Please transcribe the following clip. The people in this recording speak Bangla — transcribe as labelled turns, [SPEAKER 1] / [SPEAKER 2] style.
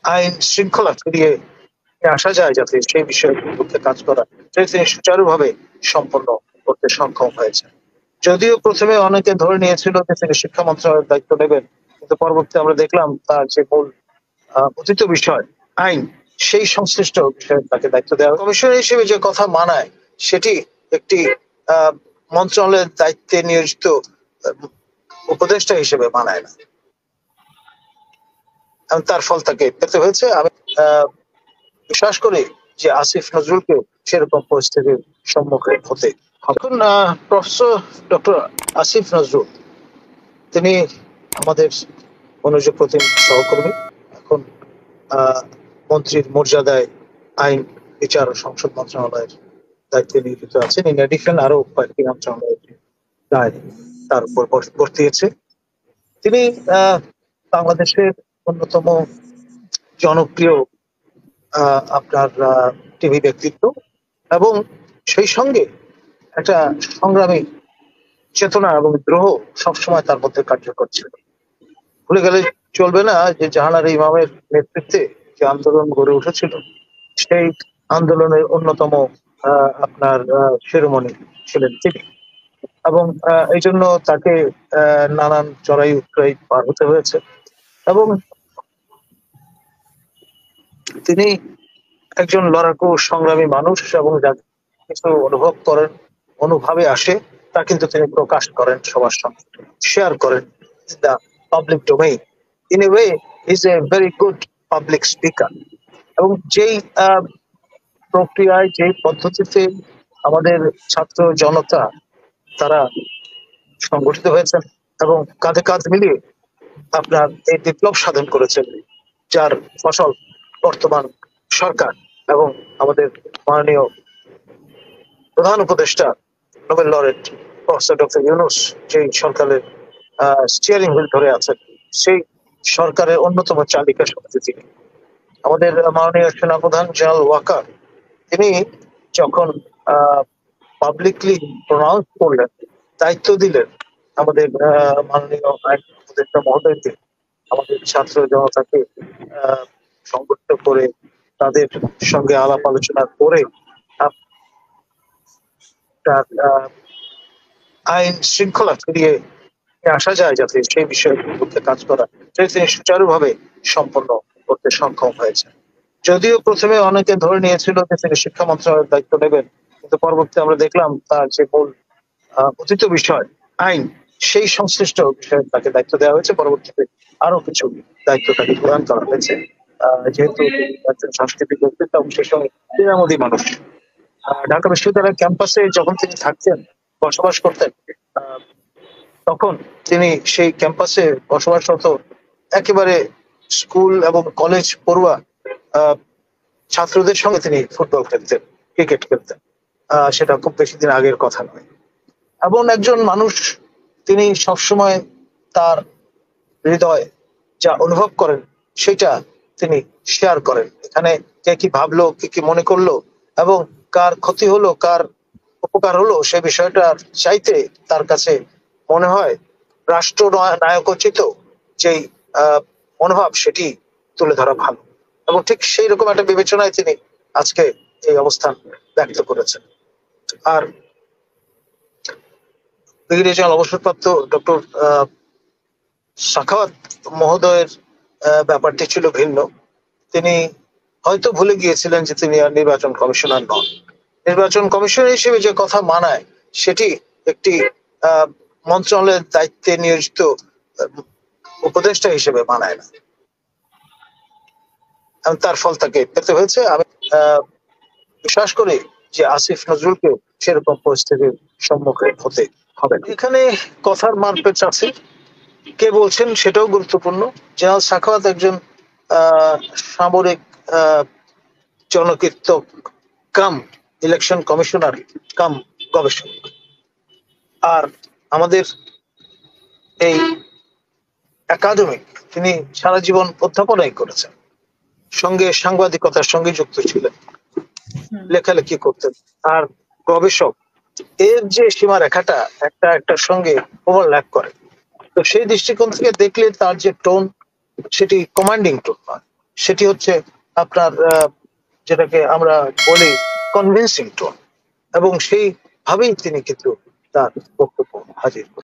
[SPEAKER 1] আইন শৃঙ্খলা ফিরিয়ে আসা যায়, যাতে সেই বিষয়গুলোতে কাজ করা সেটা তিনি সুচারুভাবে সম্পন্ন করতে সক্ষম হয়েছে। যদিও প্রথমে অনেকে ধরে নিয়েছিল যে তিনি শিক্ষা মন্ত্রণালয়ের দায়িত্ব নেবেন, কিন্তু পরবর্তীতে আমরা দেখলাম তার যে মূল কথিত বিষয় আইন, সেই সংশ্লিষ্ট বিষয়ে তাকে দায়িত্ব দেওয়া। কমিশনার হিসেবে যে কথা মানায় সেটি একটি মন্ত্রণালয়ের দায়িত্বে নিয়োজিত উপদেষ্টা হিসেবে মানায় না, তার ফল তাকে পেতে হয়েছে। আমি বিশ্বাস করি যে আসিফ নজরুলকে সেরকম পরিস্থিতির সম্মুখীন হতে হবে। এখন প্রফেসর ডক্টর আসিফ নজরুল তিনি আমাদের মনোযোগ প্রতিম সহকর্মী, এখন মন্ত্রীর মর্যাদায় আইন বিচার ও সংসদ মন্ত্রণালয়ের দায়িত্বে নিয়োজিত আছেন। ইন এডিশন আরো কয়েকটি মন্ত্রণালয়ের দায় তার উপর বর্তিয়েছে। তিনি বাংলাদেশের অন্যতম জনপ্রিয় আপনার টিভি ব্যক্তিত্ব, এবং সেই সঙ্গে একটা সংগ্রামী চেতনা এবং দ্রোহ সবসময় তার মধ্যে কার্যকর ছিল। ভুলে গেলে চলবে না যে জাহানারা ইমামের নেতৃত্বে যে আন্দোলন গড়ে উঠেছিল, সেই আন্দোলনের অন্যতম আপনার শিরোমণি ছিলেন তিনি, এবং এই জন্য তাকে নানান চড়াই উৎরাই পার হতে হয়েছে। এবং তিনি একজন লড়াকু সংগ্রামী মানুষ, এবং যা কিছু অনুভব করেন, অনুভবে আসে, তা কিন্তু তিনি প্রকাশ করেন সবার সঙ্গে, শেয়ার করেন in the public domain. In a way is a very good public speaker. এবং যেই প্রক্রিয়ায়, যেই পদ্ধতিতে আমাদের ছাত্র জনতা তারা সংগঠিত হয়েছেন এবং কাঁধে কাঁধ মিলিয়ে আপনার এই বিপ্লব সাধন করেছেন, যার ফসল বর্তমান সরকার এবং আমাদের মাননীয় প্রধান উপদেষ্টা Nobel laureate professor doctor Yunus যে সরকারের স্টিয়ারিং হুইল ধরে আছেন, সেই সরকারের অন্যতম চালিকা শক্তি তিনি। আমাদের মাননীয় সেনাপ্রধান জেনারেল ওয়াকার তিনি যখন পাবলিকলি প্রনাউন্স করলেন, দায়িত্ব দিলেন আমাদের মাননীয় আইন উপদেষ্টা মহোদয়কে, আমাদের ছাত্র জনতাকে সংগঠিত করে তাদের সঙ্গে আলাপ আলোচনা করে আইন শৃঙ্খলা ফিরিয়ে আসা যায়, যাতে সেই বিষয়গুলোতে কাজ করা সেটা তিনি সুচারুভাবে সম্পন্ন করতে সক্ষম হয়েছে। যদিও প্রথমে অনেকে ধরে নিয়েছিল যে তিনি শিক্ষা মন্ত্রণালয়ের দায়িত্ব নেবেন, কিন্তু পরবর্তীতে আমরা দেখলাম তার যে মূল কথিত বিষয় আইন, সেই সংশ্লিষ্ট বিষয়ে তাকে দায়িত্ব দেওয়া হয়েছে। পরবর্তীতে আরো কিছু দায়িত্ব তাকে প্রদান করা হয়েছে, যেহেতু একজন সাংস্কৃতিক ব্যক্তিত্ব এবং সেই সঙ্গে ক্রীড়ামোদী মানুষ। ঢাকা বিশ্ববিদ্যালয়ের ক্যাম্পাসে যখন তিনি থাকতেন, বসবাস করতেন, তখন তিনি সেই ক্যাম্পাসে বসবাসরত একেবারে স্কুল এবং কলেজ পড়ুয়া ছাত্রদের সঙ্গে তিনি ফুটবল খেলতেন, ক্রিকেট খেলতেন। সেটা খুব বেশি দিন আগের কথা নয়। এমন একজন মানুষ, তিনি সবসময় তার হৃদয় যা অনুভব করেন সেটা তিনি শেয়ার করেন। এখানে কে কি ভাবলো, কে কি মনে করলো, এবং কার ক্ষতি হলো, কার উপকার হলো, সে বিষয়টার চাইতে তার কাছে মনে হয় রাষ্ট্র নায়কোচিত যেই মনোভাব, সেটি তুলে ধরা ভালো। এবং ঠিক সেই রকম একটা বিবেচনায় তিনি আজকে এই অবস্থান ব্যক্ত করেছেন। আর ব্রিগেডিয়ার জেনারেল অবসরপ্রাপ্ত ডক্টর সাখাওয়াত মহোদয়ের ব্যাপারটি ছিল ভিন্ন। তিনি হয়তো ভুলে গিয়েছিলেন যে তিনি আর নির্বাচন কমিশনার নন। নির্বাচন কমিশনার হিসেবে যে কথা মানায় সেটি একটি মন্ত্রণালয়ের দায়িত্বে নিয়োজিত উপদেষ্টা হিসেবে মানায় না, তার ফল তাকে পেতে হয়েছে। আমি বিশ্বাস করি যে আসিফ নজরুলকে সেরকম পরিস্থিতির সম্মুখীন হতে হবে। এখানে কথার মারপেচ আছে, কে বলছেন সেটাও গুরুত্বপূর্ণ। জেনারেল সাখাওয়াত একজন সামরিক জনকীর্তক কাম ইলেকশন কমিশনার কাম গবেষক, আর আমাদের এই একাডেমিক তিনি সারা জীবন অধ্যাপনাই করেছেন, সঙ্গে সাংবাদিকতার সঙ্গে যুক্ত ছিলেন, লেখালেখি করতেন। আর গবেষক, এর যে সীমারেখাটা একটা একটার সঙ্গে ওভারল্যাপ করে, তো সেই দৃষ্টিকোণ থেকে দেখলে তার যে টোন, সেটি কমান্ডিং টোন নয়, সেটি হচ্ছে আপনার যেটাকে আমরা বলি কনভিন্সিং টোন, এবং সেই ভাবেই তিনি কিন্তু তার বক্তব্য হাজির করেন।